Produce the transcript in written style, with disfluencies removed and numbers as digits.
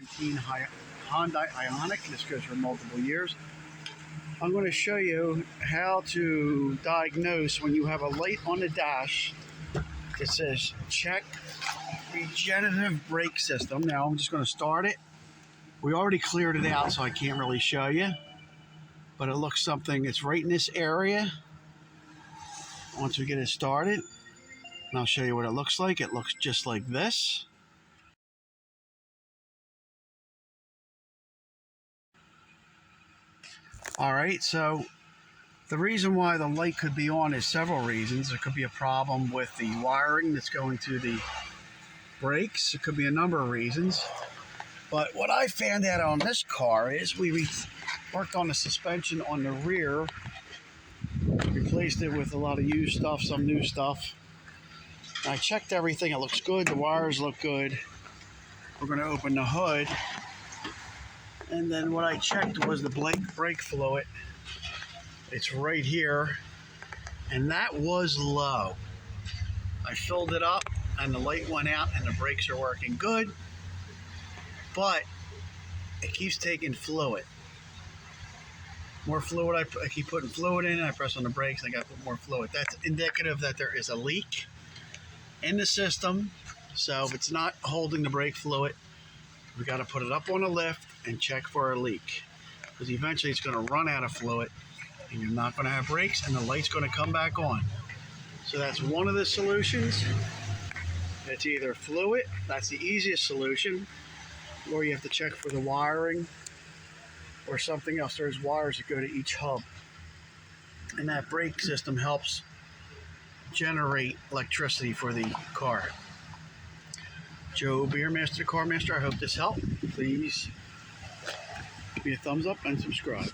Hyundai Ioniq. This goes for multiple years. I'm going to show you how to diagnose when you have a light on the dash that says check regenerative brake system. Now I'm just going to start it. We already cleared it out, so I can't really show you, but it looks something. It's right in this area. Once we get it started, and I'll show you what it looks like. It looks just like this. All right, so the reason why the light could be on is several reasons. There could be a problem with the wiring that's going to the brakes. It could be a number of reasons. But what I found out on this car is we worked on the suspension on the rear, replaced it with a lot of used stuff, some new stuff. I checked everything. It looks good. The wires look good. We're going to open the hood. And then what I checked was the brake fluid. It's right here. And that was low. I filled it up and the light went out and the brakes are working good. But it keeps taking fluid. More fluid, I keep putting fluid in, I press on the brakes, and I got to put more fluid. That's indicative that there is a leak in the system. So if it's not holding the brake fluid, we got to put it up on a lift and check for a leak. Because eventually it's going to run out of fluid, and you're not going to have brakes, and the light's going to come back on. So that's one of the solutions. It's either fluid, that's the easiest solution, or you have to check for the wiring or something else. There's wires that go to each hub, and that brake system helps generate electricity for the car. Joe Beermaster, the Car Master. I hope this helped. Please give me a thumbs up and subscribe.